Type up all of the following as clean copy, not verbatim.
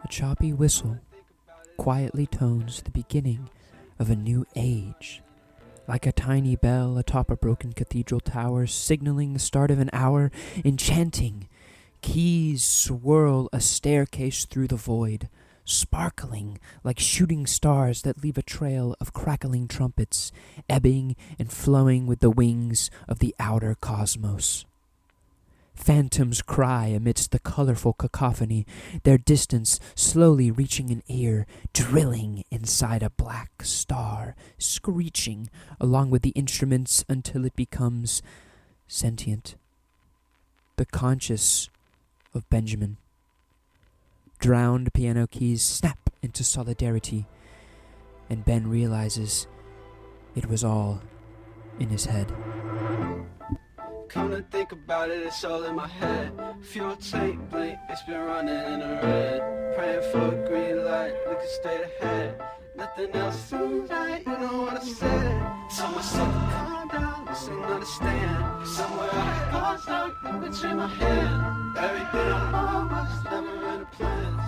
Choppy whistle quietly tones the beginning of a new age, like a tiny bell atop a broken cathedral tower, signaling the start of an hour. Enchanting keys swirl a staircase through the void, sparkling like shooting stars that leave a trail of crackling trumpets, ebbing and flowing with the wings of the outer cosmos. Phantoms cry amidst the colorful cacophony, their distance slowly reaching an ear, drilling inside a black star, screeching along with the instruments until it becomes sentient. The conscience of Benjamin. Drowned piano keys snap into solidarity, and Ben realizes it was all in his head. Come to think about it, it's all in my head. Fuel tank blink, it's been running in the red. Praying for a green light, looking straight ahead. Nothing else seems right, you know what I said. Tell myself to calm down, listen, understand. Somewhere I lost out in between my hands. Everything I'm on was never in the plans.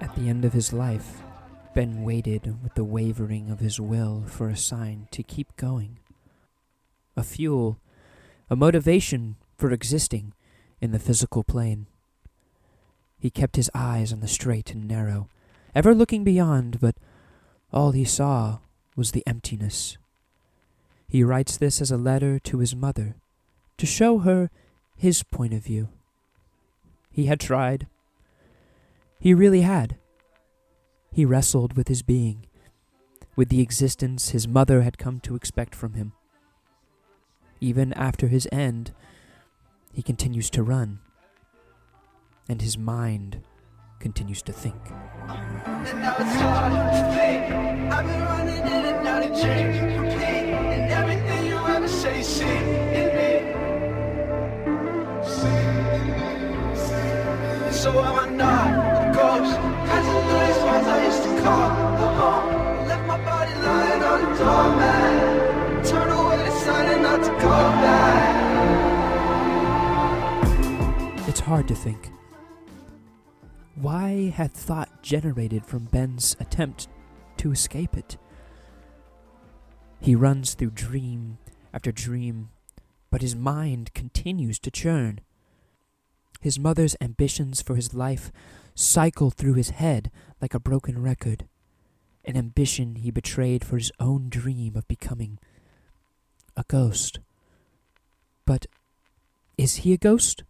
At the end of his life, Ben waited with the wavering of his will for a sign to keep going. A fuel, a motivation for existing in the physical plane. He kept his eyes on the straight and narrow, ever looking beyond, but all he saw was the emptiness. He writes this as a letter to his mother, to show her his point of view. He had tried. He really had. He wrestled with his being, with the existence his mother had come to expect from him. Even after his end, he continues to run, and his mind continues to think. And now it's hard to think. I've been running in and out of dreams, repeat, and everything you ever say you see in me. So am I not a ghost? Passing through these ones I used to call home. Left my body lying on the doormat. Turn away deciding not to go back. It's hard to think. Why had thought generated from Ben's attempt to escape it? He runs through dream after dream, but his mind continues to churn. His mother's ambitions for his life cycle through his head like a broken record, an ambition he betrayed for his own dream of becoming a ghost. But is he a ghost?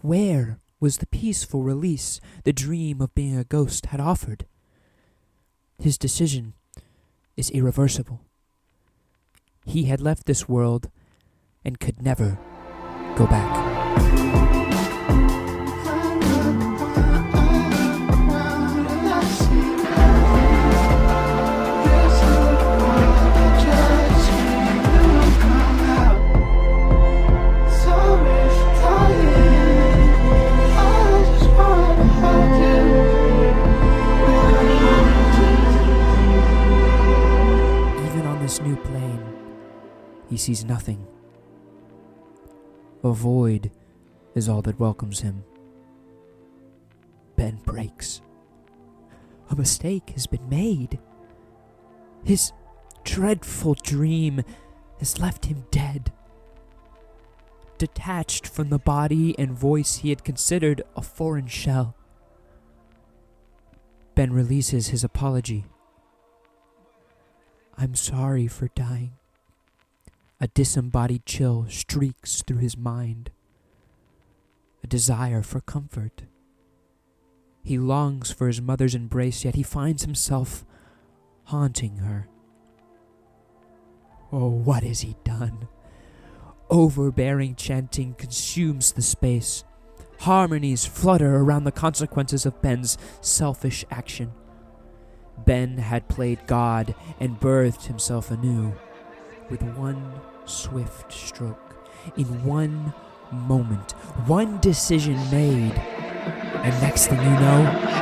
Where was the peaceful release the dream of being a ghost had offered? His decision is irreversible. He had left this world and could never go back. New plane, he sees nothing. A void is all that welcomes him. Ben breaks. A mistake has been made. His dreadful dream has left him dead, detached from the body and voice he had considered a foreign shell. Ben releases his apology. I'm sorry for dying. A disembodied chill streaks through his mind. A desire for comfort. He longs for his mother's embrace, yet he finds himself haunting her. Oh, what has he done? Overbearing chanting consumes the space. Harmonies flutter around the consequences of Ben's selfish action. Ben had played God and birthed himself anew. With one swift stroke, in one moment, one decision made, and next thing you know,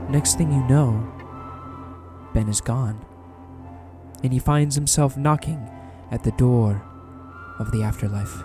next thing you know, Ben is gone, and he finds himself knocking at the door of the afterlife.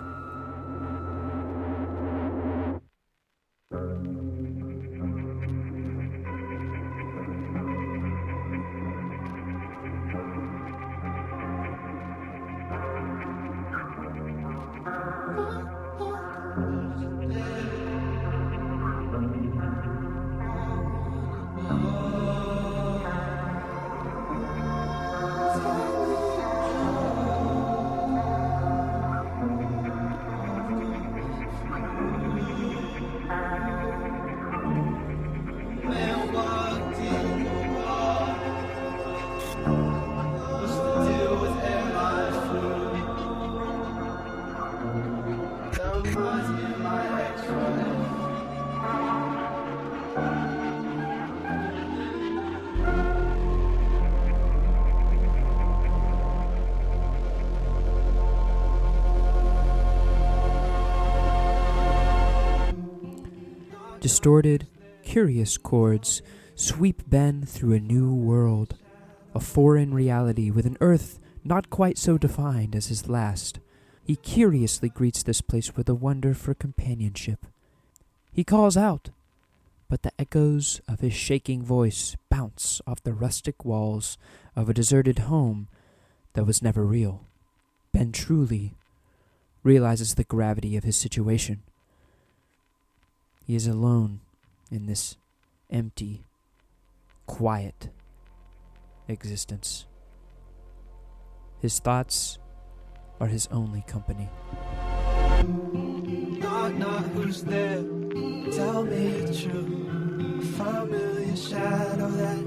Distorted, curious chords sweep Ben through a new world, a foreign reality with an earth not quite so defined as his last. He curiously greets this place with a wonder for companionship. He calls out, but the echoes of his shaking voice bounce off the rustic walls of a deserted home that was never real. Ben truly realizes the gravity of his situation. He is alone in this empty, quiet existence. His thoughts are his only company. Knock, knock, who's there? Tell me the truth. A familiar shadow that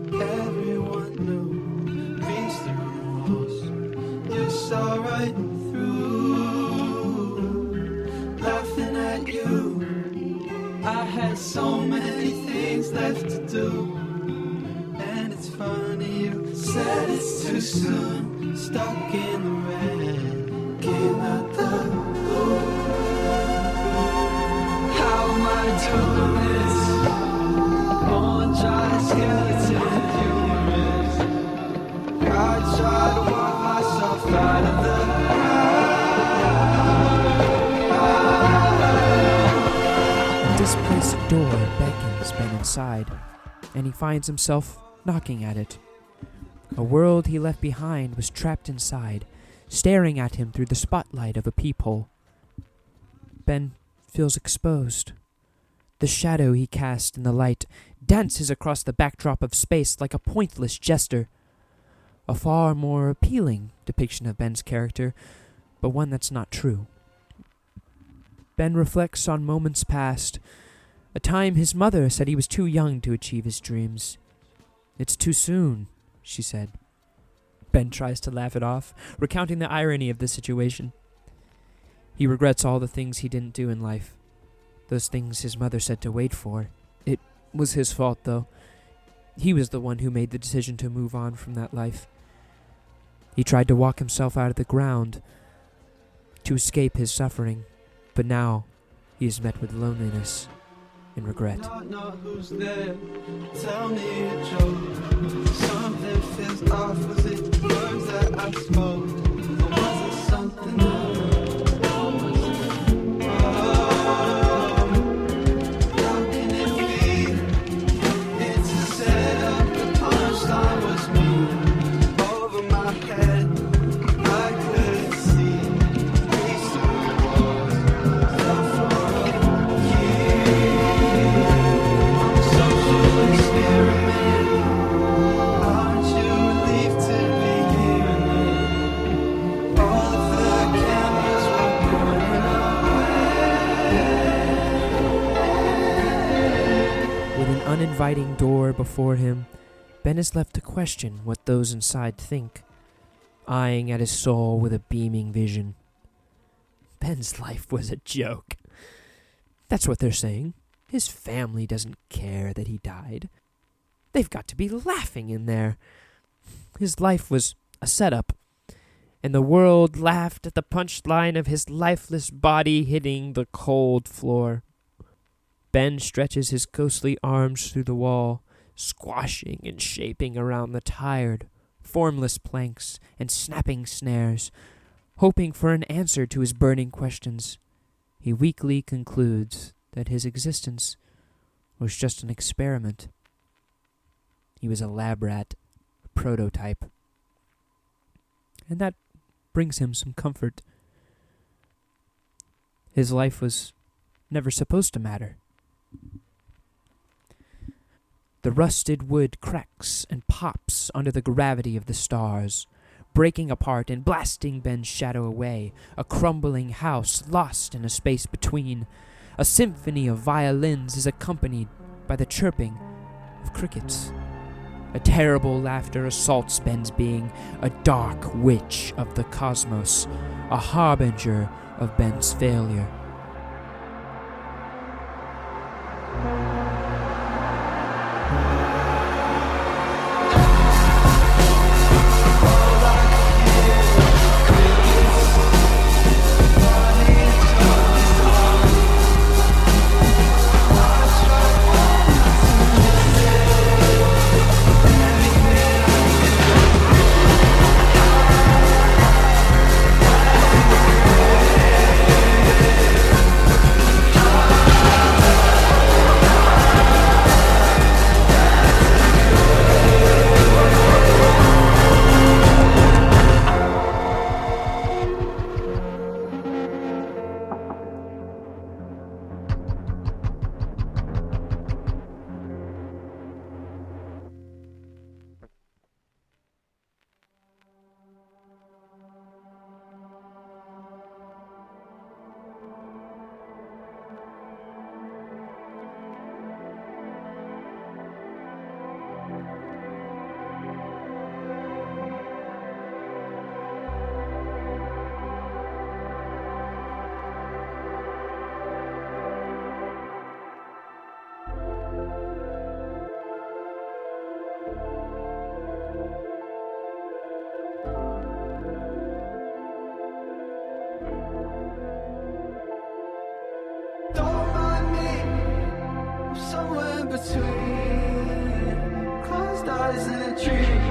everyone knew. Reached through the walls. You saw right through. Laughing at you. I had so many things left to do. And it's funny you said it's too soon. Stuck in the red. Came out the blue. How am I doing this? One giant skeleton humorous. I try to walk myself out of the A displaced door beckons Ben inside, and he finds himself knocking at it. A world he left behind was trapped inside, staring at him through the spotlight of a peephole. Ben feels exposed. The shadow he cast in the light dances across the backdrop of space like a pointless jester. A far more appealing depiction of Ben's character, but one that's not true. Ben reflects on moments past, a time his mother said he was too young to achieve his dreams. "It's too soon," she said. Ben tries to laugh it off, recounting the irony of the situation. He regrets all the things he didn't do in life, those things his mother said to wait for. It was his fault, though. He was the one who made the decision to move on from that life. He tried to walk himself out of the ground to escape his suffering, but now he is met with loneliness and regret. Know who's there. Tell me a joke. Something feels off. Was it words that I spoke? Or was it something else? How can it be? It's a setup. The punchline was me. Over my head, I couldn't see. These two walls fell for a year. Social experiment. Aren't you relieved to be here? All of the cameras were burning away. With an uninviting door before him, Ben is left to question what those inside think, eyeing at his soul with a beaming vision. Ben's life was a joke. That's what they're saying. His family doesn't care that he died. They've got to be laughing in there. His life was a setup, and the world laughed at the punchline of his lifeless body hitting the cold floor. Ben stretches his ghostly arms through the wall, squashing and shaping around the tired, formless planks and snapping snares, hoping for an answer to his burning questions. He weakly concludes that his existence was just an experiment. He was a lab rat, a prototype. And that brings him some comfort. His life was never supposed to matter. The rusted wood cracks and pops under the gravity of the stars, breaking apart and blasting Ben's shadow away, a crumbling house lost in a space between. A symphony of violins is accompanied by the chirping of crickets. A terrible laughter assaults Ben's being, a dark witch of the cosmos, a harbinger of Ben's failure. Don't mind me, I'm somewhere in between. Closed eyes in a dream.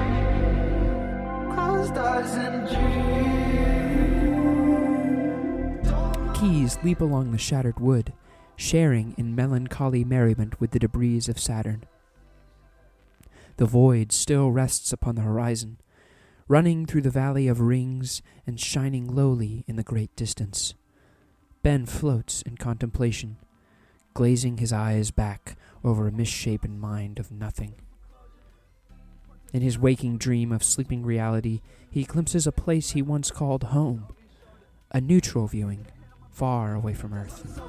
Closed eyes in a dream. Keys leap along the shattered wood, sharing in melancholy merriment with the debris of Saturn. The void still rests upon the horizon, running through the valley of rings and shining lowly in the great distance. Ben floats in contemplation, glazing his eyes back over a misshapen mind of nothing. In his waking dream of sleeping reality, he glimpses a place he once called home, a neutral viewing, far away from Earth.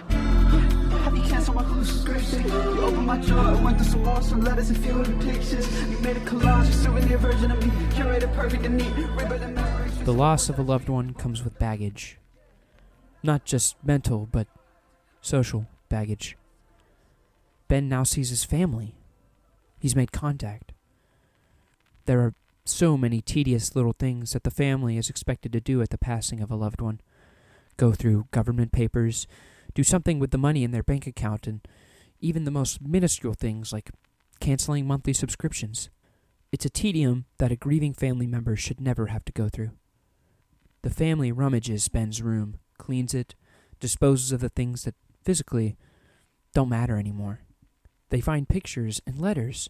Have you canceled my subscription? You opened my drawer, went through some more, some letters and few of the pictures. You made a collage, a souvenir version of me, curated perfect and neat, ribbon and memories. The loss of a loved one comes with baggage. Not just mental, but social baggage. Ben now sees his family. He's made contact. There are so many tedious little things that the family is expected to do at the passing of a loved one. Go through government papers, do something with the money in their bank account, and even the most minuscule things like canceling monthly subscriptions. It's a tedium that a grieving family member should never have to go through. The family rummages Ben's room, cleans it, disposes of the things that physically don't matter anymore. They find pictures and letters,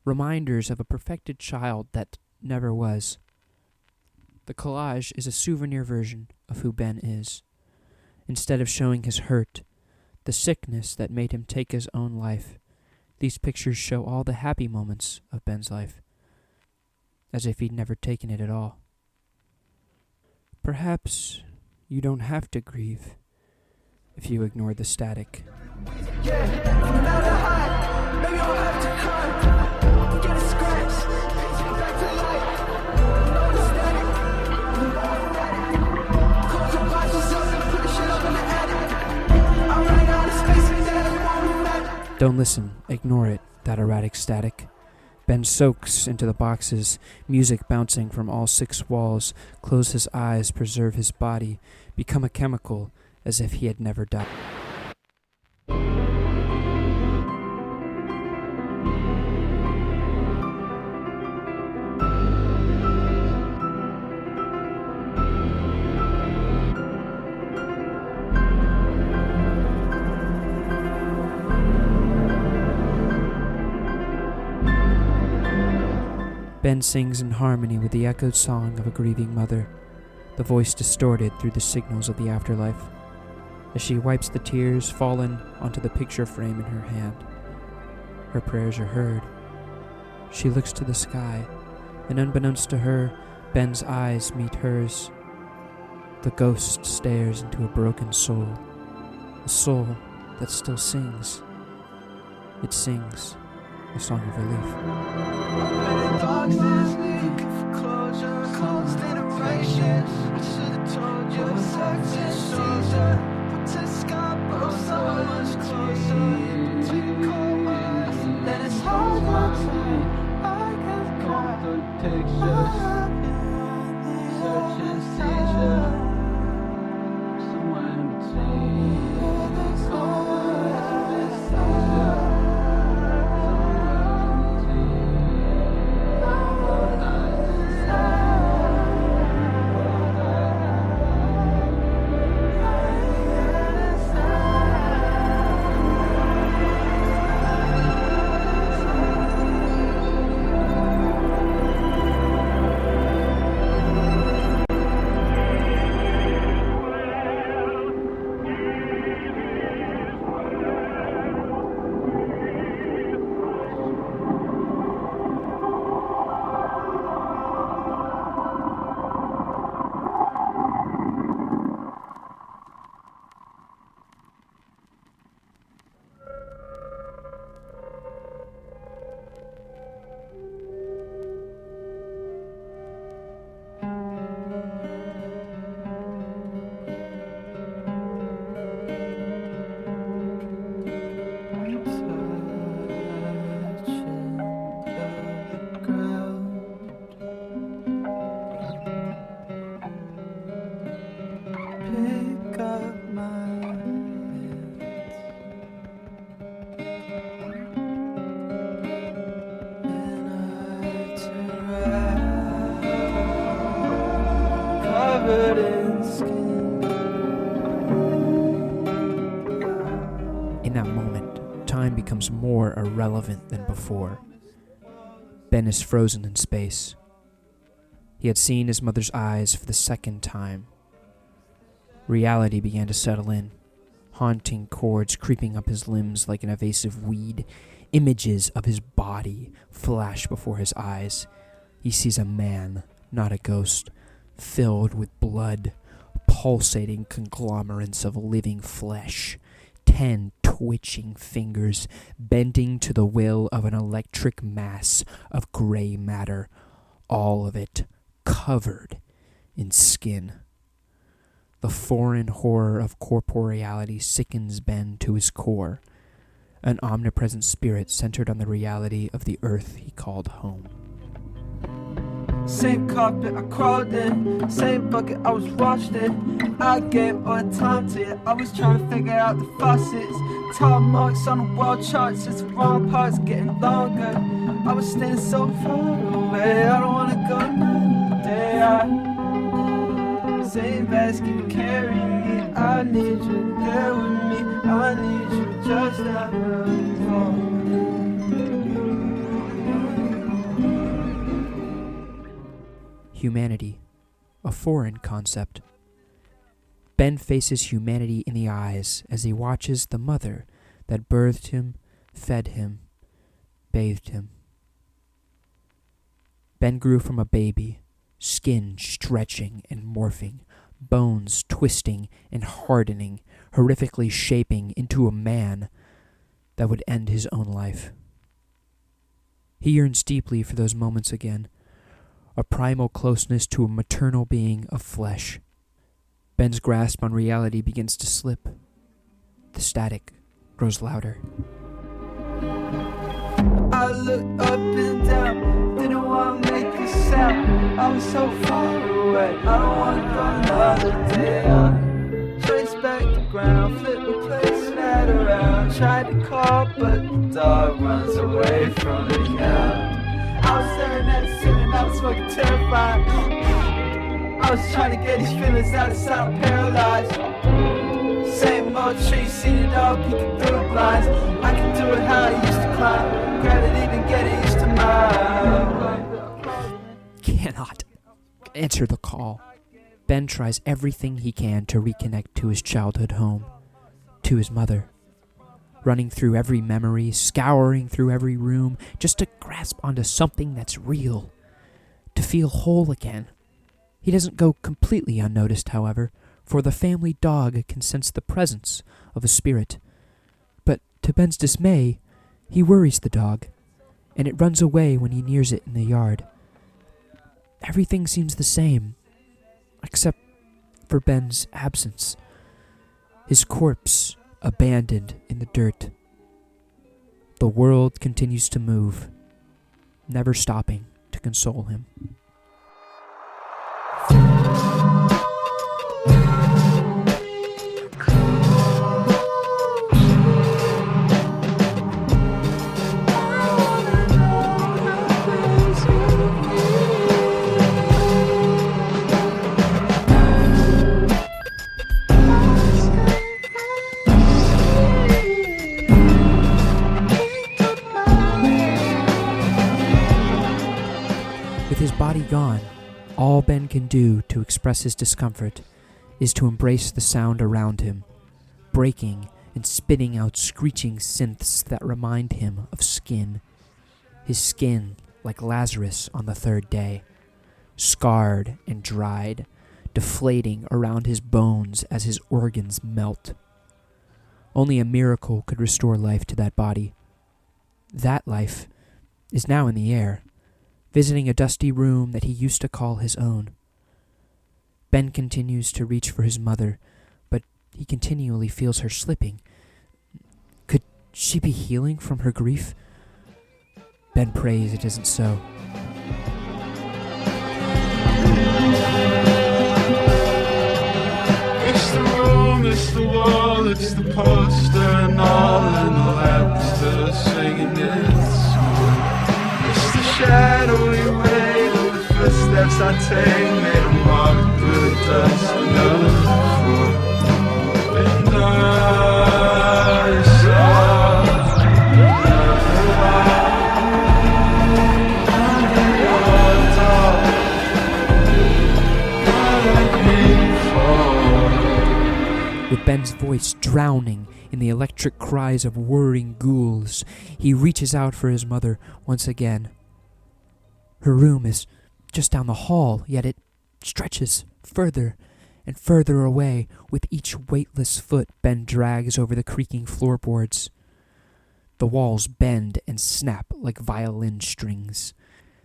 reminders of a perfected child that never was. The collage is a souvenir version of who Ben is. Instead of showing his hurt, the sickness that made him take his own life, these pictures show all the happy moments of Ben's life, as if he'd never taken it at all. Perhaps you don't have to grieve if you ignore the static. Don't listen, ignore it, that erratic static. Ben soaks into the boxes, music bouncing from all six walls, close his eyes, preserve his body, become a chemical as if he had never died. Ben sings in harmony with the echoed song of a grieving mother, the voice distorted through the signals of the afterlife, as she wipes the tears fallen onto the picture frame in her hand. Her prayers are heard. She looks to the sky, and unbeknownst to her, Ben's eyes meet hers. The ghost stares into a broken soul, a soul that still sings. It sings a song of relief. Darkness, looking for closure, constant patience. I should have told you, sex and soldier. But to Scarborough, so much closer. To cold minds, then it's hard not to. I have gone through pictures, searching seizure, somewhere in between. In that moment, time becomes more irrelevant than before. Ben is frozen in space. He had seen his mother's eyes for the second time. Reality began to settle in, haunting chords creeping up his limbs like an evasive weed. Images of his body flash before his eyes. He sees a man, not a ghost, filled with blood, pulsating conglomerates of living flesh, 10 twitching fingers bending to the will of an electric mass of gray matter, all of it covered in skin. The foreign horror of corporeality sickens Ben to his core, an omnipresent spirit centered on the reality of the earth he called home. Same carpet I crawled in, same bucket I was washed in. I gave all the time to it, I was trying to figure out the faucets. Tall marks on the wall charts, it's the wrong parts getting longer. I was staying so far away, I don't wanna go another day. Same basket carry me, I need you there with me, I need you just down the road. Humanity, a foreign concept. Ben faces humanity in the eyes as he watches the mother that birthed him, fed him, bathed him. Ben grew from a baby, skin stretching and morphing, bones twisting and hardening, horrifically shaping into a man that would end his own life. He yearns deeply for those moments again, a primal closeness to a maternal being of flesh. Ben's grasp on reality begins to slip. The static grows louder. I looked up and down, didn't want to make a sound. I was so far away, I don't want to go another day. I trace back the ground, flip the place that around. Tried to call, but the dog runs away from me now. I was staring at the ceiling, I was fucking terrified. I was trying to get these feelings out of sight, I'm paralyzed. Same old tree, seen it all, peeking through the blinds. I can do it how I used to climb, gravity even getting used to mine. Cannot answer the call. Ben tries everything he can to reconnect to his childhood home, to his mother. Running through every memory, scouring through every room, just to grasp onto something that's real, to feel whole again. He doesn't go completely unnoticed, however, for the family dog can sense the presence of a spirit. But to Ben's dismay, he worries the dog, and it runs away when he nears it in the yard. Everything seems the same, except for Ben's absence. His corpse abandoned in the dirt. The world continues to move, never stopping to console him. With his body gone, all Ben can do to express his discomfort is to embrace the sound around him, breaking and spitting out screeching synths that remind him of skin. His skin like Lazarus on the third day, scarred and dried, deflating around his bones as his organs melt. Only a miracle could restore life to that body. That life is now in the air, visiting a dusty room that he used to call his own. Ben continues to reach for his mother, but he continually feels her slipping. Could she be healing from her grief? Ben prays it isn't so. It's the room, it's the wall, it's the poster and all, and the laughter singing its shadowy way of the footsteps I take, made them walk through the dust another before. And I saw another With Ben Ben's voice drowning in the electric cries of whirring ghouls. He reaches out for his mother once again. Her room is just down the hall, yet it stretches further and further away with each weightless foot Ben drags over the creaking floorboards. The walls bend and snap like violin strings.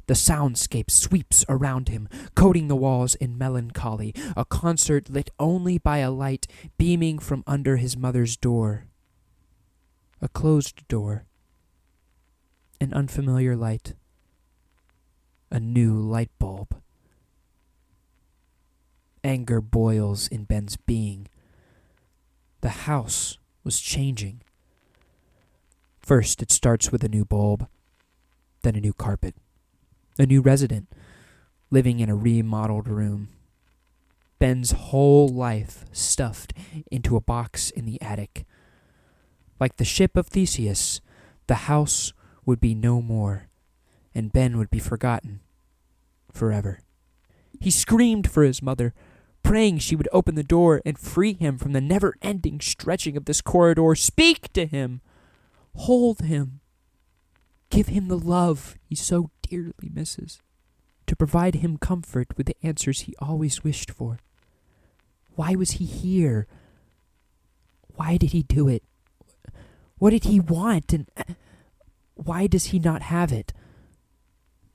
The soundscape sweeps around him, coating the walls in melancholy, a concert lit only by a light beaming from under his mother's door. A closed door. An unfamiliar light. A new light bulb. Anger boils in Ben's being. The house was changing. First, it starts with a new bulb, then a new carpet. A new resident, living in a remodeled room. Ben's whole life stuffed into a box in the attic. Like the ship of Theseus, the house would be no more, and Ben would be forgotten forever. He screamed for his mother, praying she would open the door and free him from the never-ending stretching of this corridor. Speak to him! Hold him! Give him the love he so dearly misses, to provide him comfort with the answers he always wished for. Why was he here? Why did he do it? What did he want, and why does he not have it?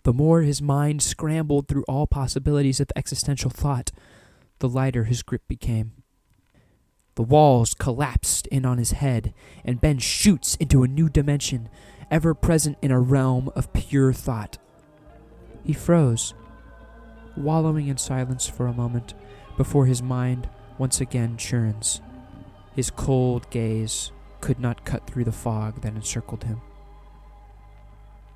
The more his mind scrambled through all possibilities of existential thought, the lighter his grip became. The walls collapsed in on his head, and Ben shoots into a new dimension, ever present in a realm of pure thought. He froze, wallowing in silence for a moment before his mind once again churns. His cold gaze could not cut through the fog that encircled him,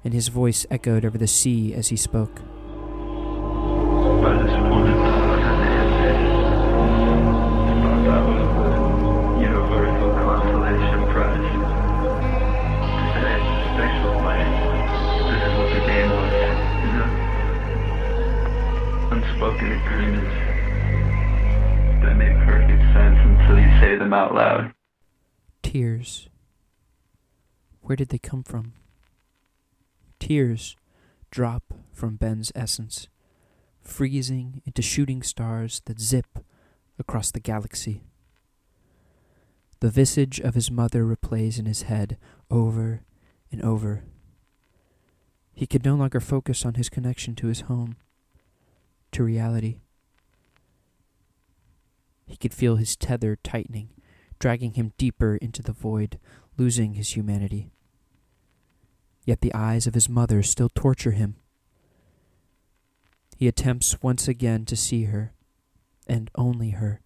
and his voice echoed over the sea as he spoke. By this point, that was the universal consolation prize. Today, spatial light. This is what the game was, you know? Unspoken agreements that make perfect sense until you say them out loud. Tears. Where did they come from? Tears drop from Ben's essence, freezing into shooting stars that zip across the galaxy. The visage of his mother replays in his head over and over. He could no longer focus on his connection to his home, to reality. He could feel his tether tightening, dragging him deeper into the void, losing his humanity. Yet the eyes of his mother still torture him. He attempts once again to see her, and only her,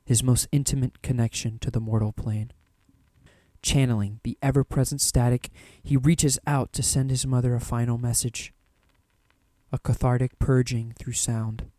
his most intimate connection to the mortal plane. Channeling the ever-present static, he reaches out to send his mother a final message, a cathartic purging through sound.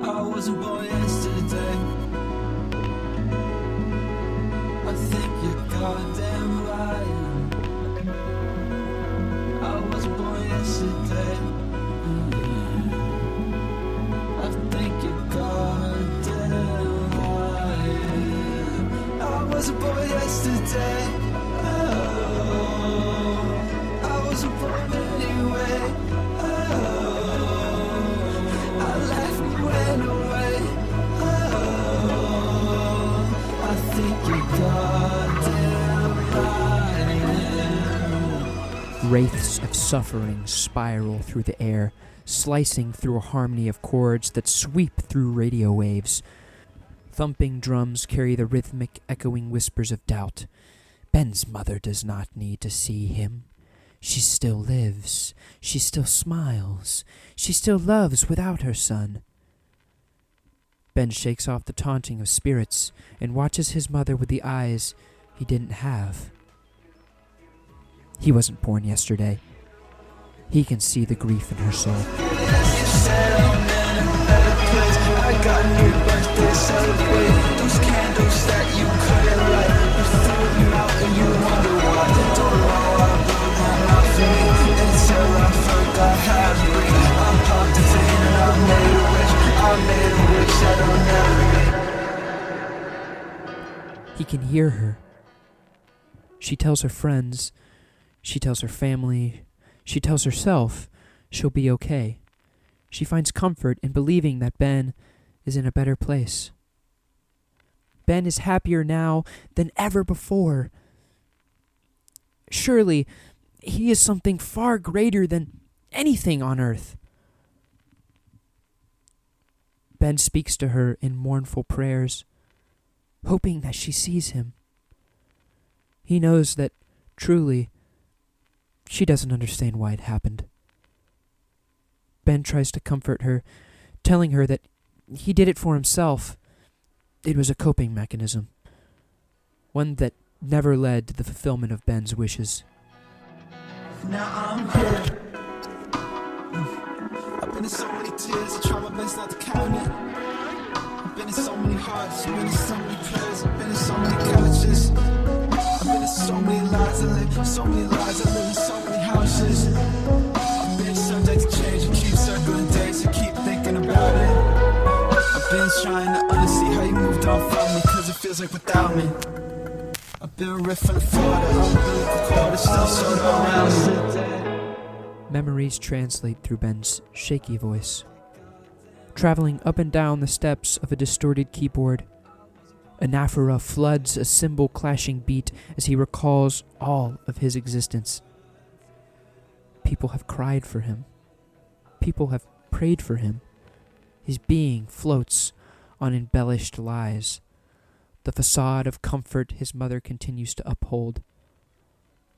I wasn't born yesterday. I think you're goddamn lying. I wasn't born yesterday. I think you're goddamn lying. I wasn't born yesterday. Oh, I wasn't born anyway. Wraiths of suffering spiral through the air, slicing through a harmony of chords that sweep through radio waves. Thumping drums carry the rhythmic, echoing whispers of doubt. Ben's mother does not need to see him. She still lives. She still smiles. She still loves without her son. Ben shakes off the taunting of spirits and watches his mother with the eyes he didn't have. He wasn't born yesterday. He can see the grief in her soul. I got a new birthday to celebrate. Those candles that you couldn't light, you threw them out and you wonder why. Don't know why I blew them out for me until I forgot how to breathe. I'm pumped to pain and I made a wish. I made a wish that I'll never get. He can hear her. She tells her friends, she tells her family, she tells herself she'll be okay. She finds comfort in believing that Ben is in a better place. Ben is happier now than ever before. Surely, he is something far greater than anything on earth. Ben speaks to her in mournful prayers, hoping that she sees him. He knows that, truly, she doesn't understand why it happened. Ben tries to comfort her, telling her that he did it for himself. It was a coping mechanism, one that never led to the fulfillment of Ben's wishes. Now I'm here. I've been in so many tears, I try my best not to count it. I've been in so many hearts, I've been in so many prayers, I've been in so many couches. I've been in so many lies, I live so many lies, I live in so many houses. I've been subject to change, I keep circling days, I keep thinking about it. I've been trying to unsee how you moved on from me, cause it feels like without me. I've been ripped from the floor, the umbilical cord is still sort of around. Memories translate through Ben's shaky voice, traveling up and down the steps of a distorted keyboard. Anaphora floods a cymbal clashing beat as he recalls all of his existence. People have cried for him. People have prayed for him. His being floats on embellished lies, the facade of comfort his mother continues to uphold.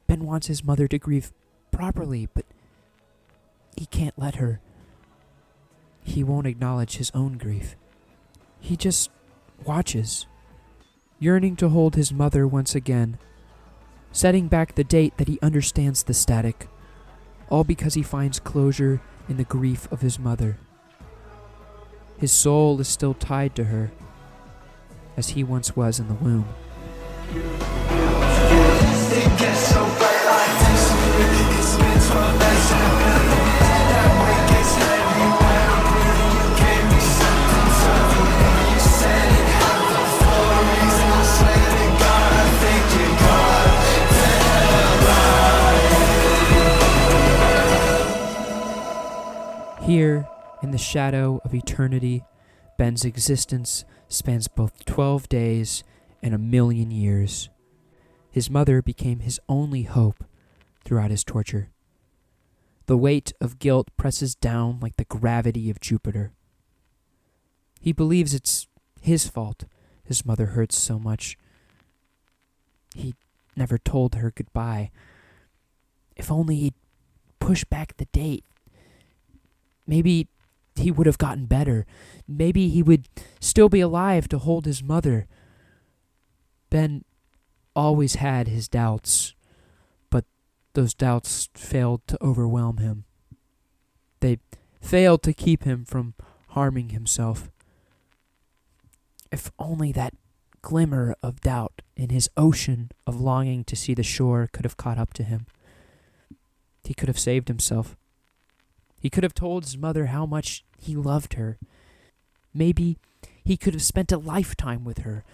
Ben wants his mother to grieve properly, but he can't let her. He won't acknowledge his own grief. He just watches, yearning to hold his mother once again, setting back the date that he understands the static, all because he finds closure in the grief of his mother. His soul is still tied to her, as he once was in the womb. Here, in the shadow of eternity, Ben's existence spans both 12 days and 1,000,000 years. His mother became his only hope throughout his torture. The weight of guilt presses down like the gravity of Jupiter. He believes it's his fault his mother hurts so much. He never told her goodbye. If only he'd pushed back the date. Maybe he would have gotten better. Maybe he would still be alive to hold his mother. Ben always had his doubts, but those doubts failed to overwhelm him. They failed to keep him from harming himself. If only that glimmer of doubt in his ocean of longing to see the shore could have caught up to him. He could have saved himself. He could have told his mother how much he loved her. Maybe he could have spent a lifetime with her,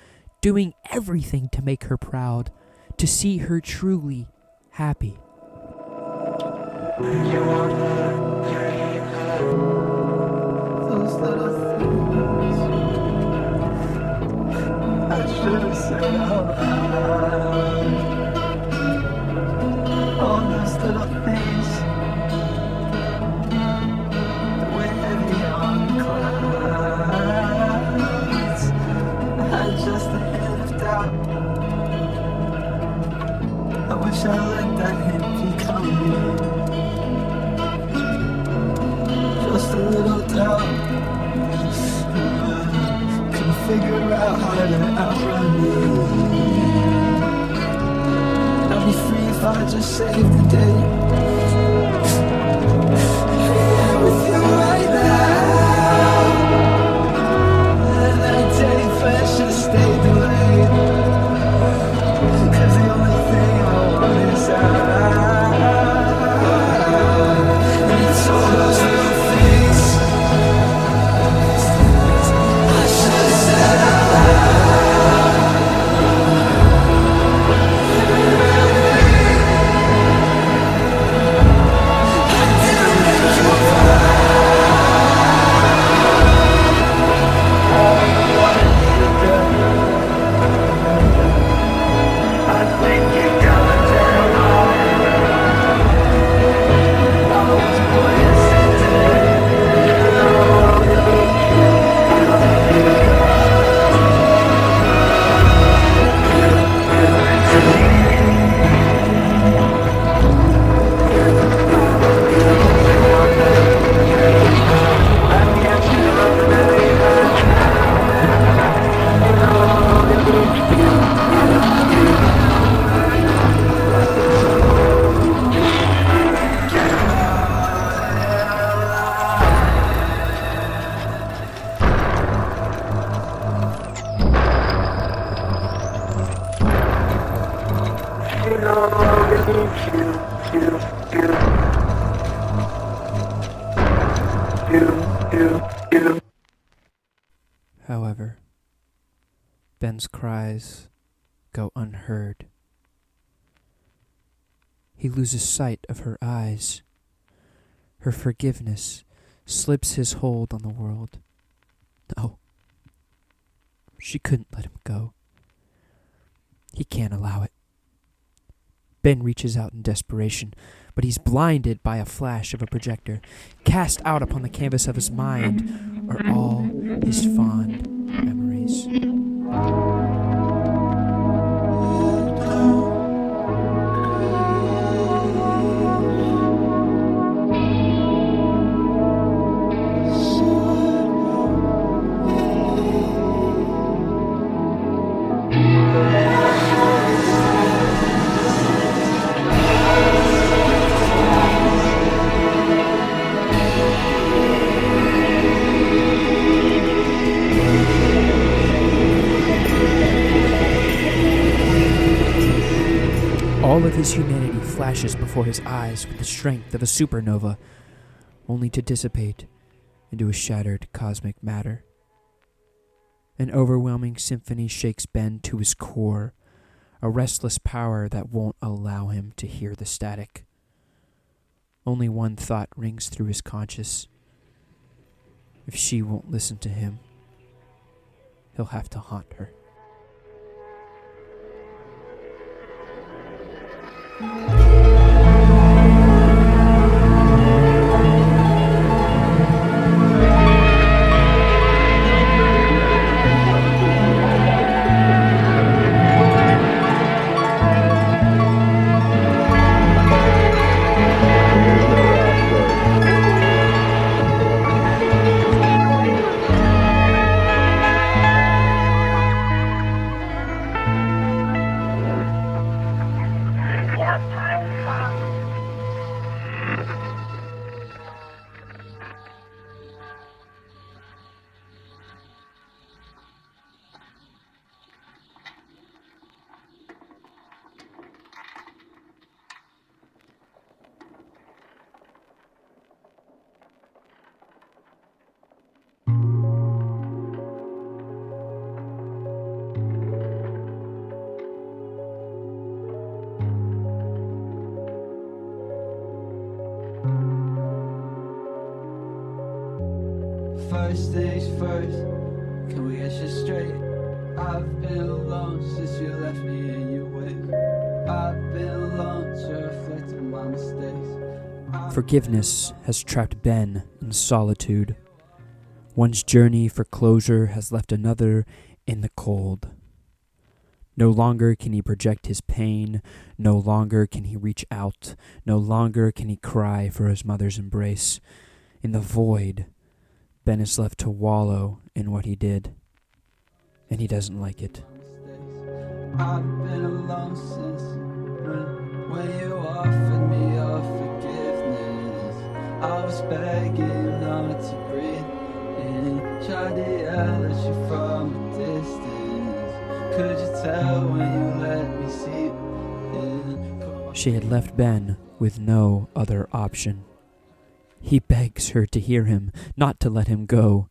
doing everything to make her proud, to see her truly happy. Those little things I should have said out loud. All those little things that were heavy on clouds. I had just a hint of doubt. I wish I let that hint become me. Just a little doubt. Couldn't figure out how to outrun me. I'd be free if I just saved the day. Here with you right now. However, Ben's cries go unheard. He loses sight of her eyes. Her forgiveness slips his hold on the world. No, she couldn't let him go. He can't allow it. Ben reaches out in desperation, but he's blinded by a flash of a projector. Cast out upon the canvas of his mind are all his fond memories. All of his humanity flashes before his eyes with the strength of a supernova, only to dissipate into a shattered cosmic matter. An overwhelming symphony shakes Ben to his core, a restless power that won't allow him to hear the static. Only one thought rings through his conscience. If she won't listen to him, he'll have to haunt her. First things first, can we get shit straight? I've been alone since you left me in your wake. I've been alone to reflect on my mistakes. Forgiveness has trapped Ben in solitude. One's journey for closure has left another in the cold. No longer can he project his pain. No longer can he reach out. No longer can he cry for his mother's embrace. In the void, Ben is left to wallow in what he did, and he doesn't like it. I've been alone since when you offered me your forgiveness. I was begging not to breathe in. Tried to yell at you from a distance. Could you tell when you let me see in? She had left Ben with no other option. He begs her to hear him, not to let him go.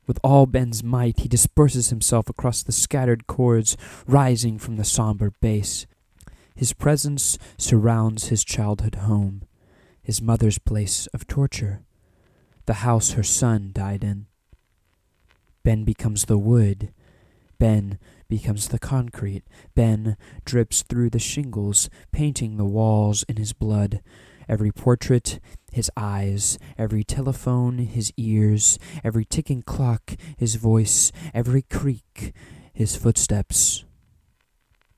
With all Ben's might, he disperses himself across the scattered chords rising from the somber bass. His presence surrounds his childhood home, his mother's place of torture, the house her son died in. Ben becomes the wood. Ben becomes the concrete. Ben drips through the shingles, painting the walls in his blood. Every portrait, his eyes, every telephone, his ears, every ticking clock, his voice, every creak, his footsteps.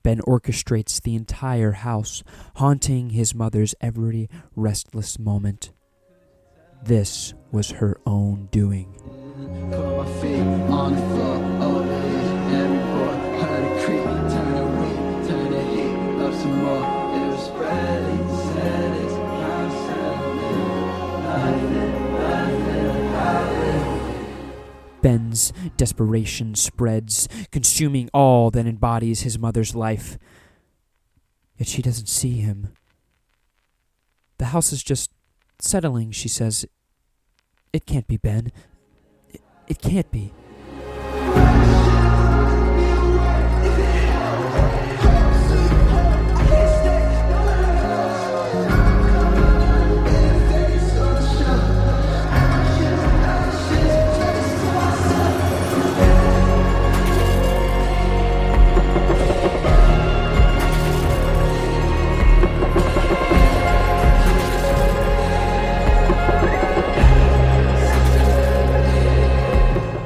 Ben orchestrates the entire house, haunting his mother's every restless moment. This was her own doing. Put my feet on the floor, over every boy, heard it creak, turn it weak, turn the heat up some more. It was spreading, said it's Ben's desperation spreads, consuming all that embodies his mother's life. yet she doesn't see him. The house is just settling, she says. It can't be Ben. It can't be.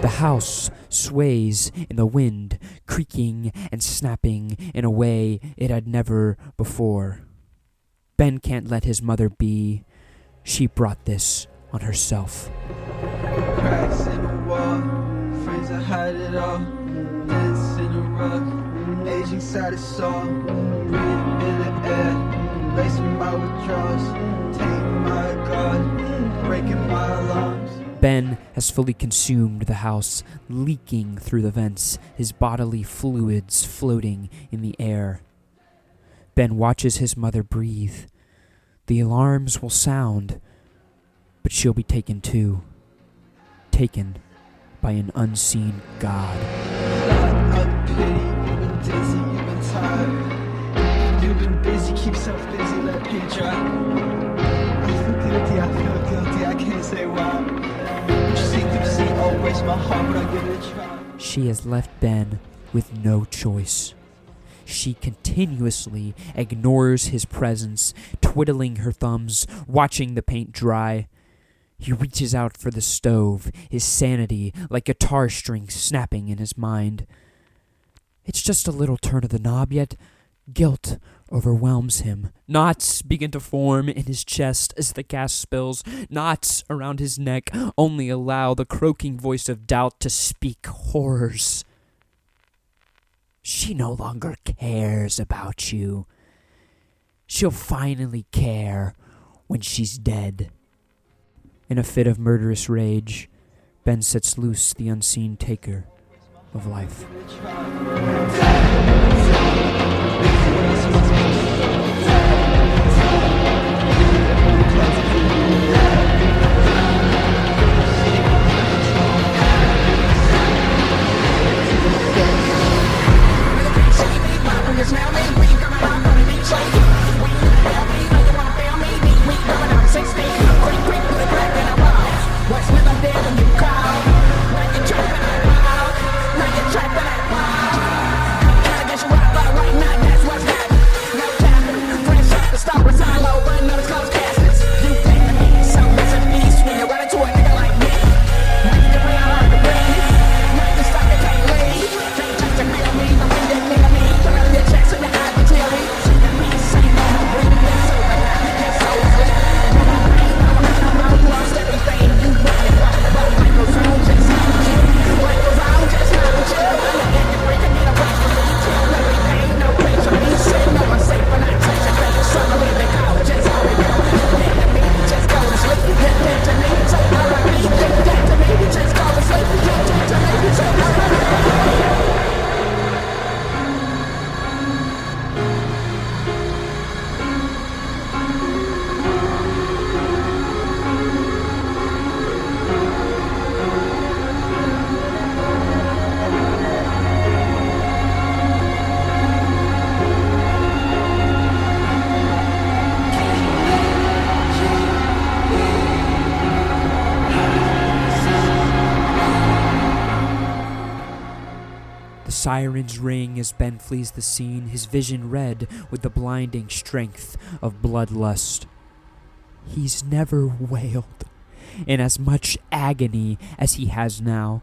The house sways in the wind, creaking and snapping in a way it had never before. Ben can't let his mother be. She brought this on herself. Cracks in the wall, friends that hide it all. Dents in the rug, aging sad as soul. Breathing in the air, racing my withdrawals. Taking my God, breaking my alarms. Ben has fully consumed the house, leaking through the vents, his bodily fluids floating in the air. Ben watches his mother breathe. The alarms will sound, but she'll be taken too. Taken by an unseen God. Up pity, you've been dizzy, you've been tired. You've been busy, keep yourself busy, let paint dry. I feel guilty, I can't say why. She has left Ben with no choice. She continuously ignores his presence, twiddling her thumbs, watching the paint dry. He reaches out for the stove, his sanity like guitar strings snapping in his mind. It's just a little turn of the knob, yet guilt overwhelms him. Knots begin to form in his chest as the gas spills. Knots around his neck only allow the croaking voice of doubt to speak horrors. She no longer cares about you. She'll finally care when she's dead. In a fit of murderous rage, Ben sets loose the unseen taker of life. Sirens ring as Ben flees the scene, his vision red with the blinding strength of bloodlust. He's never wailed in as much agony as he has now.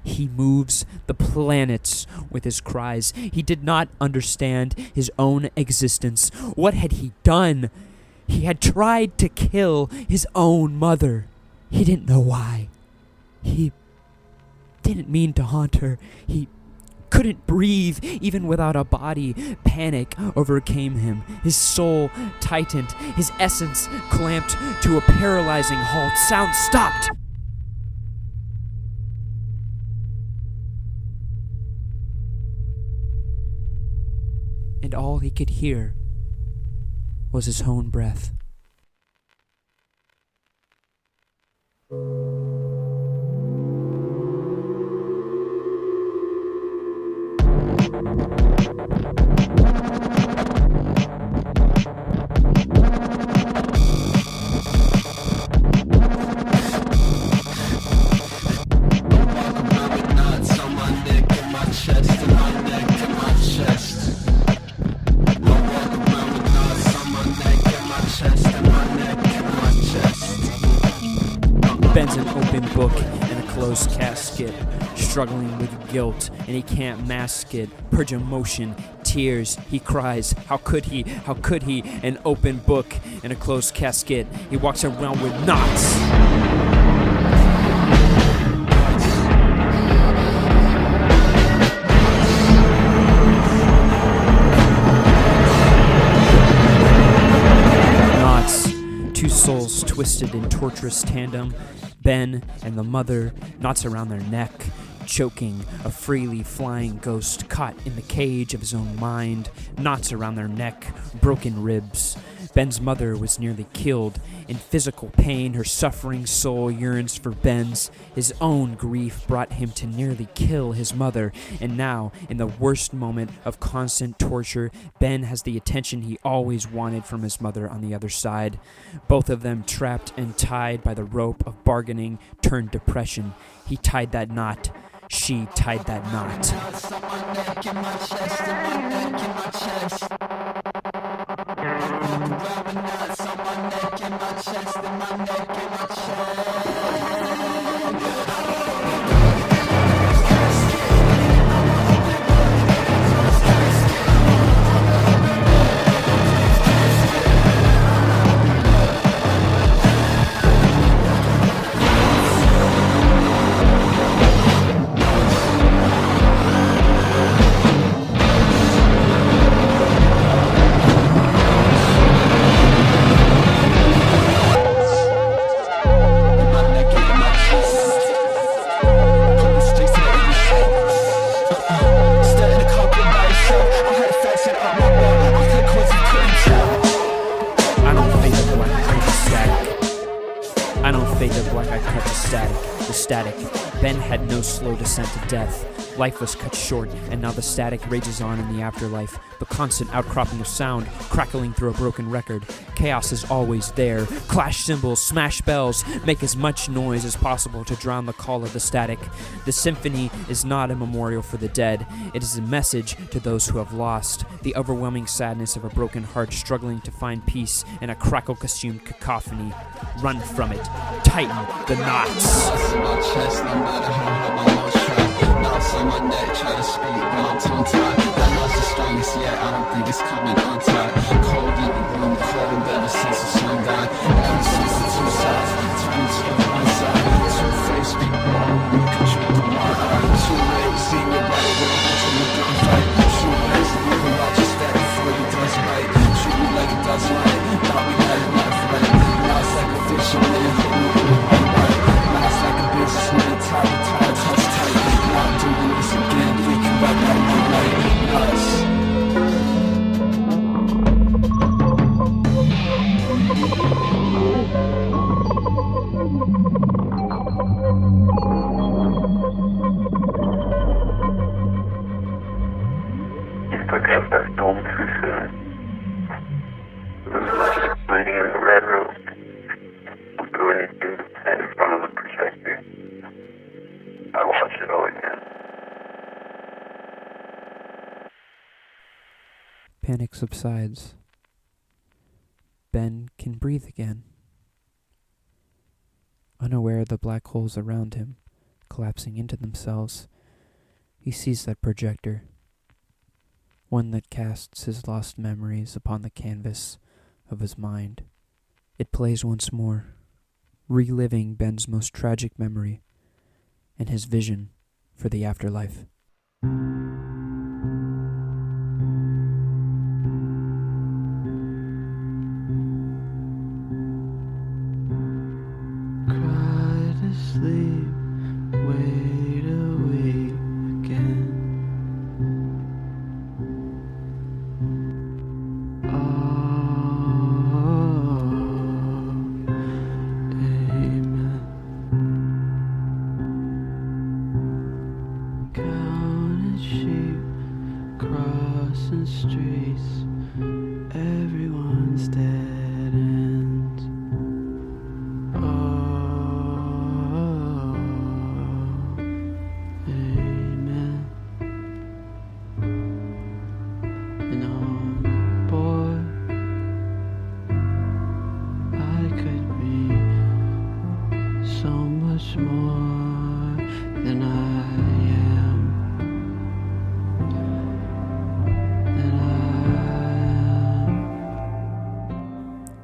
He moves the planets with his cries. He did not understand his own existence. What had he done? He had tried to kill his own mother. He didn't know why. He didn't mean to haunt her. He couldn't breathe even without a body. Panic overcame him. His soul tightened. His essence clamped to a paralyzing halt. Sound stopped. And and all he could hear was his own breath. Ben's an open book in a closed casket, struggling with guilt, and he can't mask it. Purge emotion, tears, he cries, how could he, how could he? An open book in a closed casket, he walks around with knots. Two souls twisted in torturous tandem, Ben and the mother, knots around their neck, choking, a freely flying ghost caught in the cage of his own mind, knots around their neck, broken ribs. Ben's mother was nearly killed. In physical pain, her suffering soul yearns for Ben's. His own grief brought him to nearly kill his mother. And now, in the worst moment of constant torture, Ben has the attention he always wanted from his mother on the other side. Both of them trapped and tied by the rope of bargaining turned depression. He tied that knot. She tied that knot. The static. Ben had no slow descent to death. Life was cut short, and now the static rages on in the afterlife. The constant outcropping of sound, crackling through a broken record. Chaos is always there. Clash cymbals, smash bells, make as much noise as possible to drown the call of the static. The symphony is not a memorial for the dead. It is a message to those who have lost. The overwhelming sadness of a broken heart struggling to find peace in a crackle-consumed cacophony. Run from it. Tighten the knots. Knots on my neck, try to speak, but I'm tongue-tied. That knot's the strongest yet, I don't think it's coming untied. Cold in the room, cold ever since the sun died. Ever since the two sides turned to the one side. Two-faced people, you can trick the one eye. Too late, see me right away, watching the gunfight. Shoot ways, you can watch your step before it does right. Treat me like it does right, thought we had enough right. Now it's like a fisherman, hitting me with the right right. Now it's like a businessman, tired, touch tight. Now I'm doing this again, thinking about that one night. Nuts. You forgot that dome too soon. It was like waiting in the red room. Going in front of the projector. I watched it all again. Panic subsides. Ben can breathe again. Unaware of the black holes around him, collapsing into themselves, he sees that projector, one that casts his lost memories upon the canvas of his mind. It plays once more, reliving Ben's most tragic memory and his vision for the afterlife. Cry to sleep, wait a week again.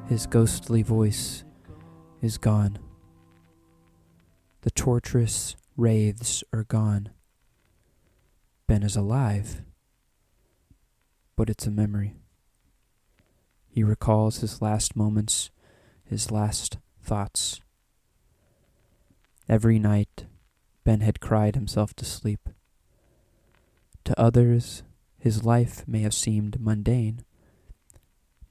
His ghostly voice is gone. The torturous wraiths are gone. Ben is alive, but it's a memory. He recalls his last moments, his last thoughts. Every night, Ben had cried himself to sleep. To others, his life may have seemed mundane,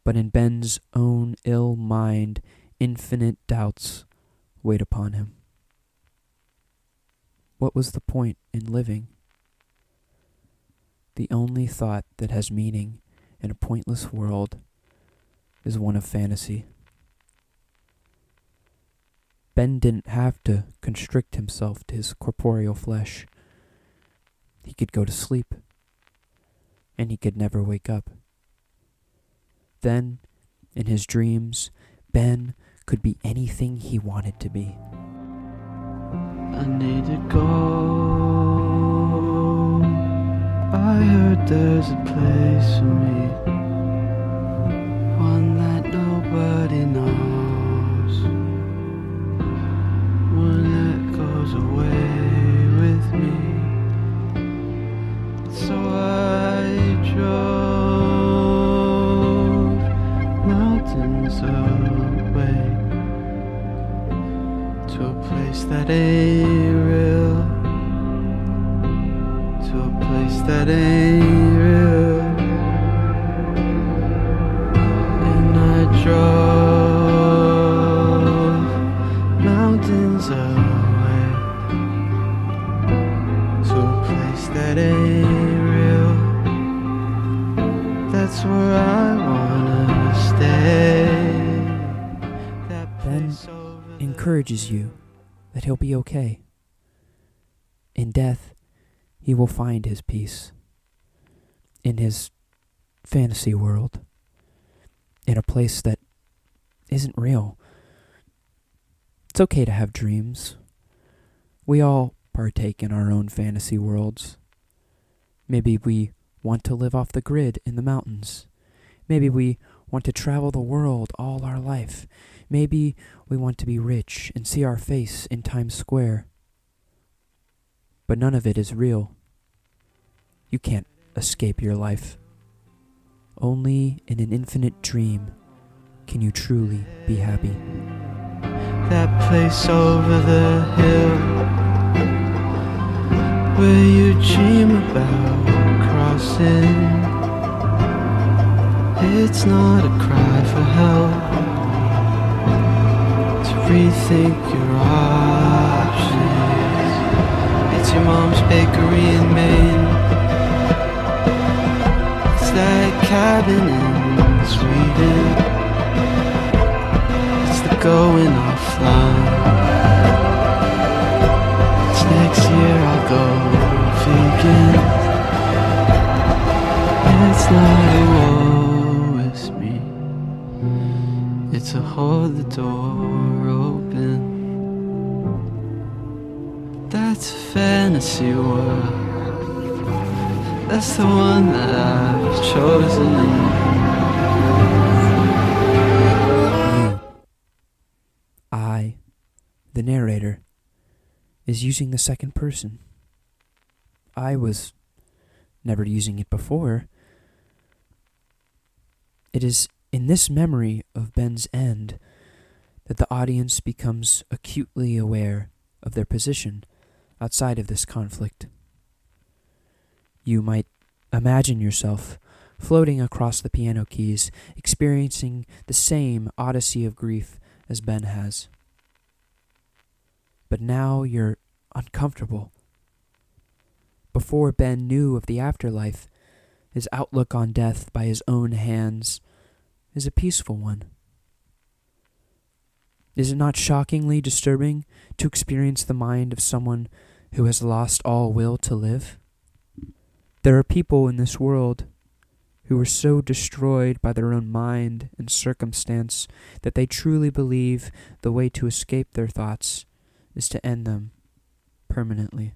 but in Ben's own ill mind, infinite doubts weighed upon him. What was the point in living? The only thought that has meaning in a pointless world is one of fantasy. Ben didn't have to constrict himself to his corporeal flesh. He could go to sleep, and he could never wake up. Then, in his dreams, Ben could be anything he wanted to be. I need to go. I heard there's a place for me, one that nobody knows. One that goes away with me. So I drove mountains away to a place that ain't real, to a place that ain't real. And I drove mountains away to a place that ain't real. That's where I wanna stay. That Ben place over there. encourages you that he'll be okay. In death, he will find his peace. In his fantasy world. In a place that isn't real. It's okay to have dreams. We all partake in our own fantasy worlds. Maybe we want to live off the grid in the mountains. Maybe we want to travel the world all our life. Maybe we want to be rich and see our face in Times Square. But none of it is real. You can't escape your life. Only in an infinite dream can you truly be happy. That place over the hill where you dream about crossing. It's not a cry for help to rethink your options. It's your mom's bakery in Maine. It's that cabin in Sweden. It's the going offline. It's next year I'll go vegan. It's not a woe, it's me. It's a hold the door open. That's a fantasy world. That's the one that I've chosen. You, I, the narrator, is using the second person. I was never using it before. It is in this memory of Ben's end that the audience becomes acutely aware of their position outside of this conflict. You might imagine yourself floating across the piano keys, experiencing the same odyssey of grief as Ben has. But now you're uncomfortable. Before Ben knew of the afterlife, his outlook on death by his own hands is a peaceful one. Is it not shockingly disturbing to experience the mind of someone who has lost all will to live? There are people in this world who are so destroyed by their own mind and circumstance that they truly believe the way to escape their thoughts is to end them permanently.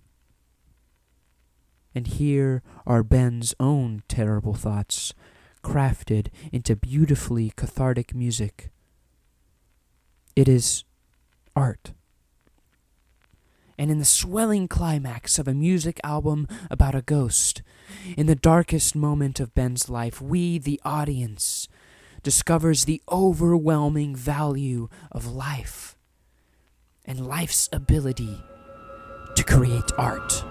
And here are Ben's own terrible thoughts, crafted into beautifully cathartic music It is art. And in the swelling climax of a music album about a ghost, in the darkest moment of Ben's life, we, the audience, discovers the overwhelming value of life and life's ability to create art.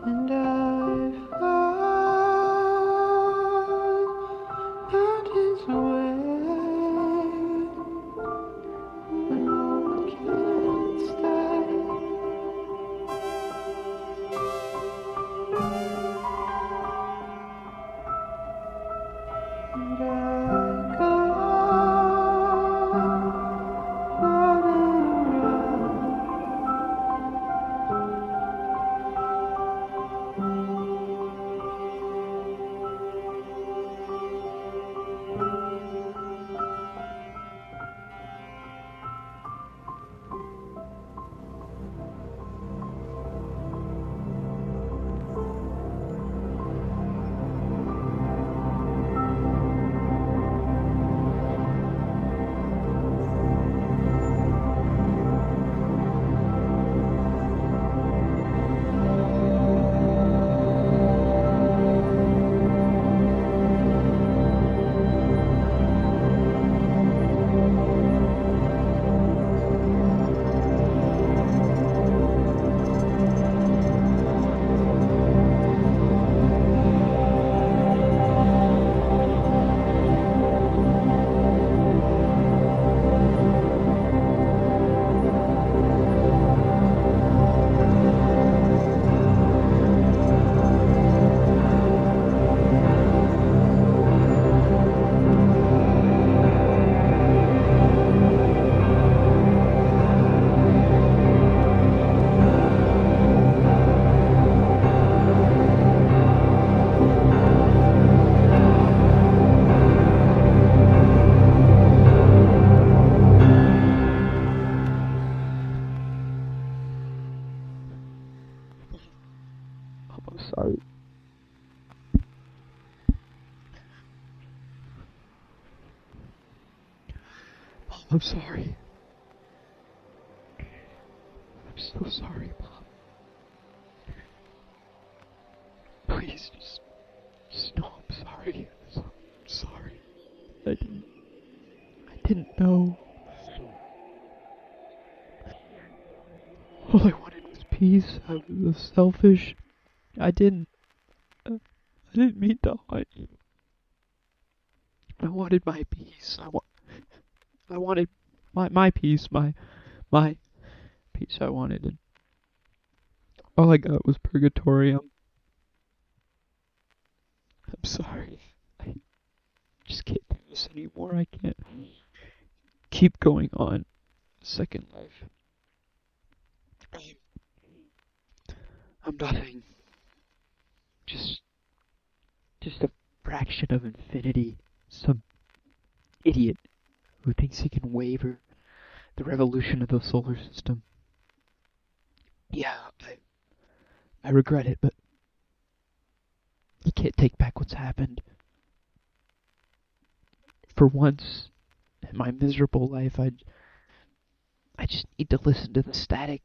And I found out his way when no one can stay. And I got running around. I'm sorry. I'm sorry. I'm so sorry, Bob. Please, just know I'm sorry. I'm sorry. I didn't know. All I wanted was peace. I was selfish. I didn't mean to hurt you. I wanted my peace. I wanted my peace, my peace I wanted, and all I got was purgatory. I'm sorry. I just can't do this anymore. I can't keep going on Second Life. I'm nothing. fraction of infinity. Some idiot who thinks he can waver the revolution of the solar system. Yeah, I regret it, but you can't take back what's happened. For once in my miserable life, I just need to listen to the static.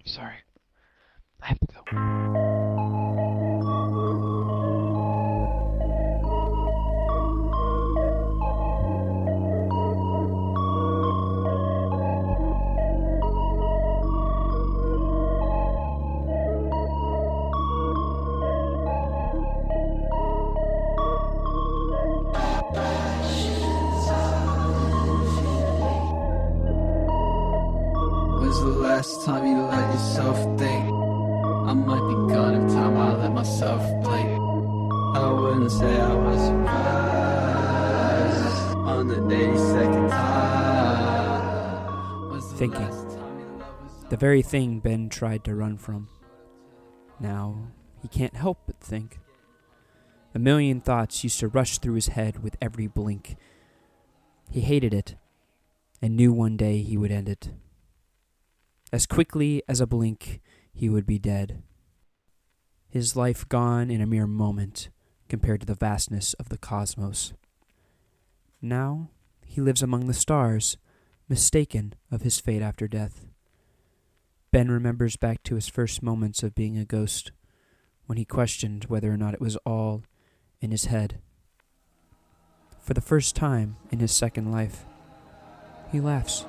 Sorry, I have to go. When's the last time you let yourself think? I might be gone in time, I let myself blink. I wouldn't say I was surprised on the 82nd time. When's the Thinking. last time you loved was The very thing Ben tried to run from. Now, he can't help but think. A million thoughts used to rush through his head with every blink. He hated it, and knew one day he would end it. As quickly as a blink, he would be dead. His life gone in a mere moment compared to the vastness of the cosmos. Now, he lives among the stars, mistaken of his fate after death. Ben remembers back to his first moments of being a ghost, when he questioned whether or not it was all in his head. For the first time in his second life, he laughs.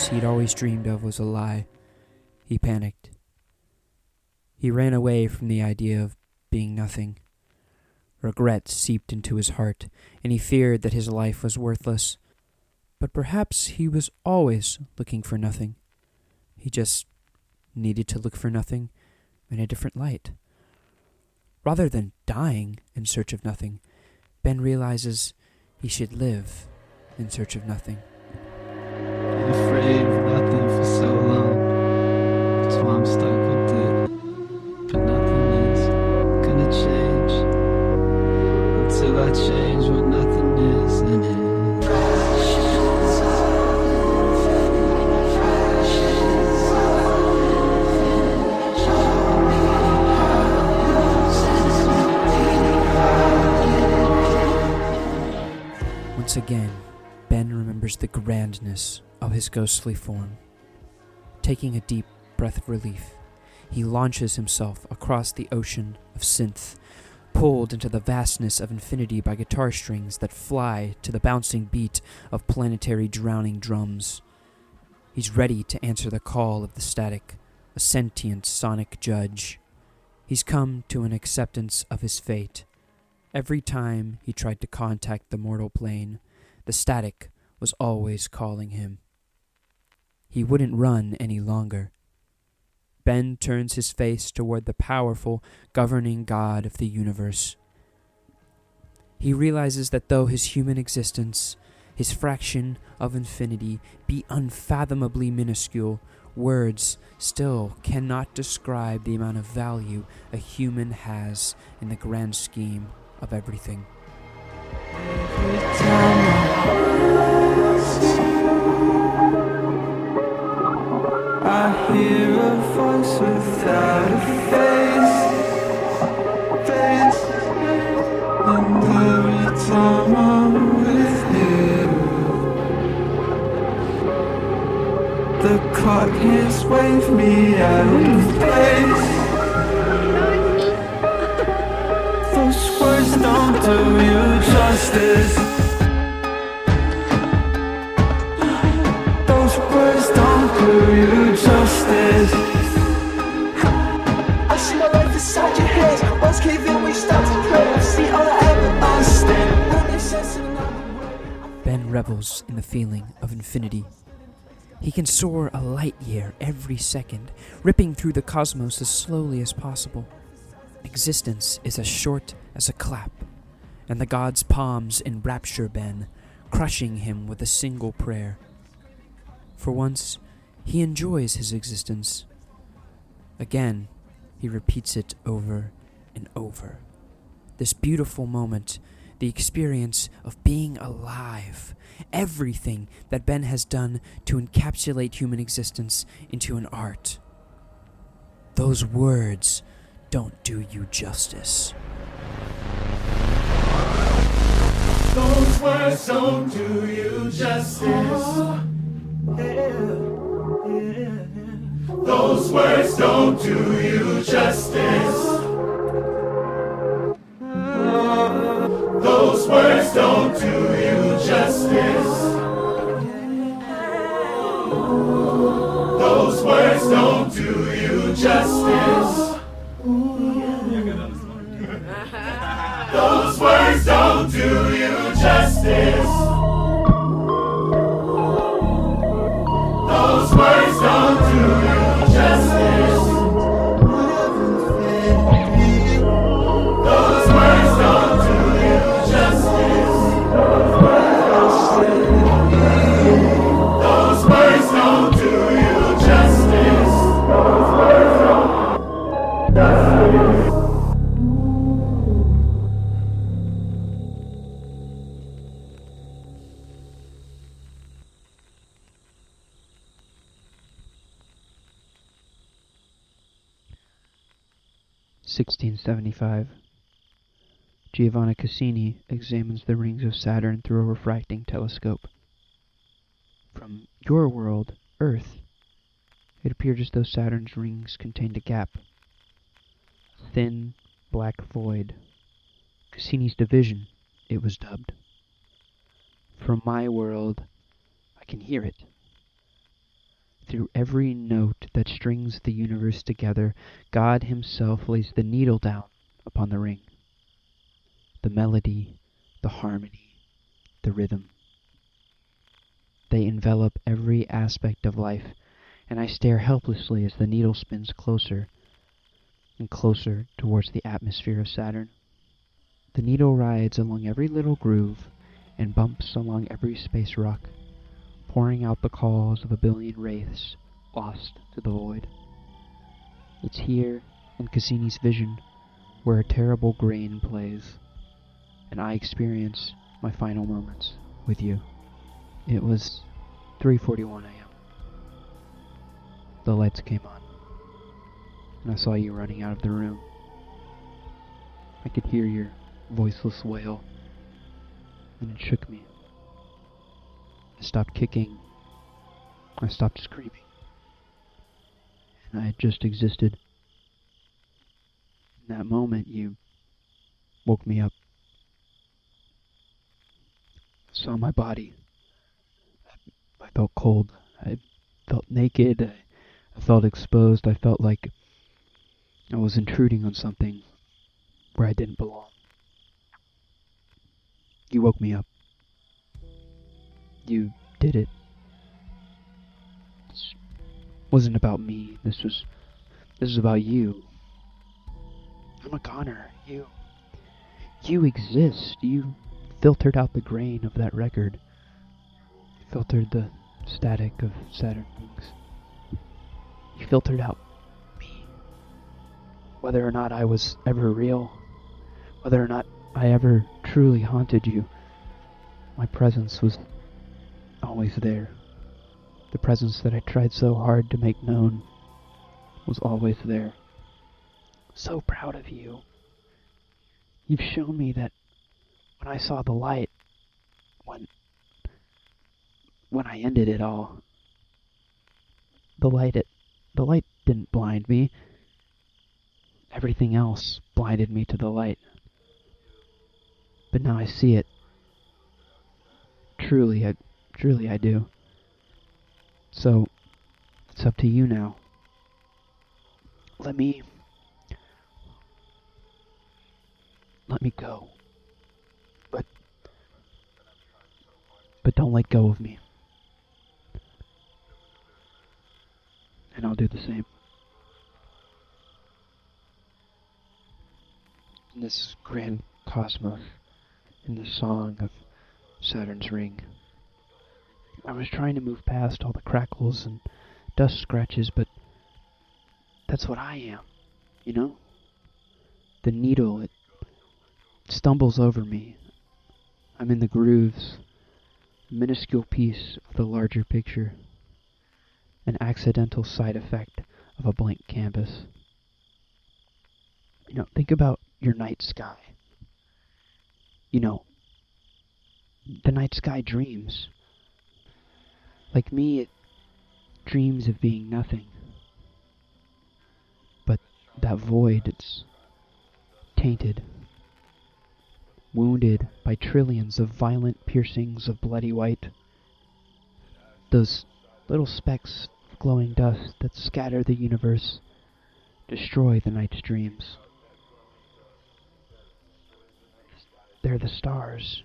He'd always dreamed of was a lie. He panicked. He ran away from the idea of being nothing. Regret seeped into his heart, and he feared that his life was worthless. But perhaps he was always looking for nothing. He just needed to look for nothing in a different light. Rather than dying in search of nothing, Ben realizes he should live in search of nothing. afraid of nothing for so long. That's why I'm stuck with it. But nothing is gonna change until I change what nothing is in it. Once again, Ben remembers the grandness of his ghostly form. Taking a deep breath of relief, he launches himself across the ocean of synth, pulled into the vastness of infinity by guitar strings that fly to the bouncing beat of planetary drowning drums. He's ready to answer the call of the static, a sentient sonic judge. He's come to an acceptance of his fate. Every time he tried to contact the mortal plane, the static was always calling him. He wouldn't run any longer. Ben turns his face toward the powerful, governing God of the universe. He realizes that though his human existence, his fraction of infinity, be unfathomably minuscule, words still cannot describe the amount of value a human has in the grand scheme of everything. Every time I hear a voice without a face, and every time I'm with you, the clock hands wave me out of place. Those words don't do you justice. Those words don't do you justice. I see my life inside your head. Once cave in, we stopped. revels in the feeling of infinity. He can soar a light year every second, ripping through the cosmos as slowly as possible. Existence is as short as a clap, and the god's palms in rapture bend, crushing him with a single prayer. For once, he enjoys his existence. Again, he repeats it over and over. This beautiful moment, the experience of being alive, everything that Ben has done to encapsulate human existence into an art. Those words don't do you justice. Those words don't do you justice. Those words don't do you justice. Those words don't do you justice. Those words don't do you justice. Those words don't do you justice. Those words don't do you justice. Those words don't do you justice. Those words don't do you justice. (1675). Giovanni Cassini examines the rings of Saturn through a refracting telescope. From your world, Earth, it appeared as though Saturn's rings contained a gap. A thin, black void. Cassini's division, it was dubbed. From my world, I can hear it. Through every note that strings the universe together, God himself lays the needle down upon the ring. The melody, the harmony, the rhythm. They envelop every aspect of life, and I stare helplessly as the needle spins closer and closer towards the atmosphere of Saturn. The needle rides along every little groove and bumps along every space rock, pouring out the calls of a billion wraiths lost to the void. It's here, in Cassini's vision, where a terrible grain plays, and I experience my final moments with you. It was 3:41 a.m. The lights came on, and I saw you running out of the room. I could hear your voiceless wail, and it shook me. I stopped kicking. I stopped screaming. And I had just existed. In that moment, you woke me up. I saw my body. I felt cold. I felt naked. I felt exposed. I felt like I was intruding on something where I didn't belong. You woke me up. You did it. This wasn't about me. This was about you. I'm a goner. You exist. You filtered out the grain of that record. You filtered the static of Saturn rings. You filtered out me. Whether or not I was ever real, whether or not I ever truly haunted you, my presence was always there. The presence that I tried so hard to make known was always there. So proud of you. You've shown me that when I saw the light, when I ended it all, the light didn't blind me. Everything else blinded me to the light. But now I see it. Truly I do. So, it's up to you now. Let me go. But but don't let go of me. And I'll do the same. In this grand cosmos, in the song of Saturn's ring, I was trying to move past all the crackles and dust scratches, but that's what I am, you know? The needle, it stumbles over me. I'm in the grooves, a minuscule piece of the larger picture, an accidental side effect of a blank canvas. You know, think about your night sky. You know, the night sky dreams. Like me, it dreams of being nothing. But that void, it's tainted, wounded by trillions of violent piercings of bloody white. Those little specks of glowing dust that scatter the universe destroy the night's dreams. They're the stars.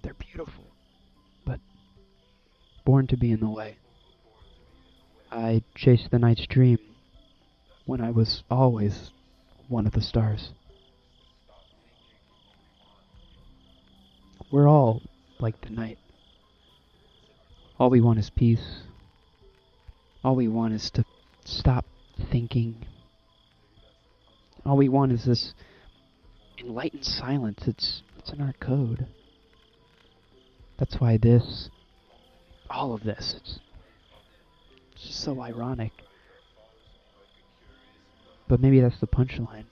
They're beautiful, but born to be in the way. I chased the night's dream when I was always one of the stars. We're all like the night. All we want is peace. All we want is to stop thinking. All we want is this enlightened silence. It's in our code. That's why all of this, it's just so ironic. But maybe that's the punchline.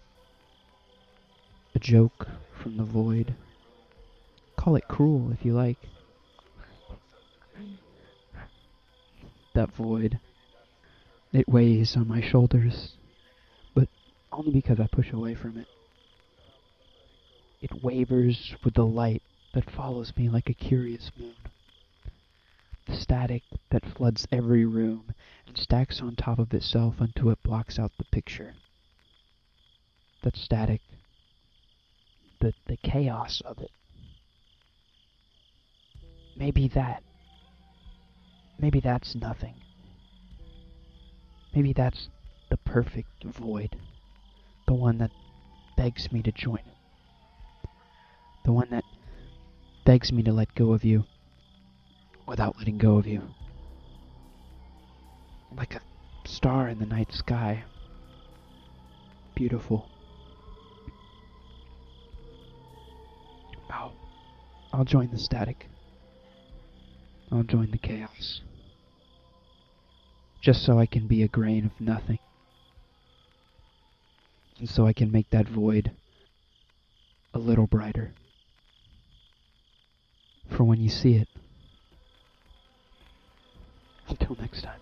A joke from the void. Call it cruel if you like. That void, it weighs on my shoulders, but only because I push away from it. It wavers with the light that follows me like a curious moon. The static that floods every room and stacks on top of itself until it blocks out the picture. That static, the chaos of it. Maybe that's nothing. Maybe that's the perfect void. The one that begs me to join it. The one that begs me to let go of you without letting go of you. Like a star in the night sky. Beautiful. I'll join the static. I'll join the chaos. Just so I can be a grain of nothing. And so I can make that void a little brighter. For when you see it. Until next time.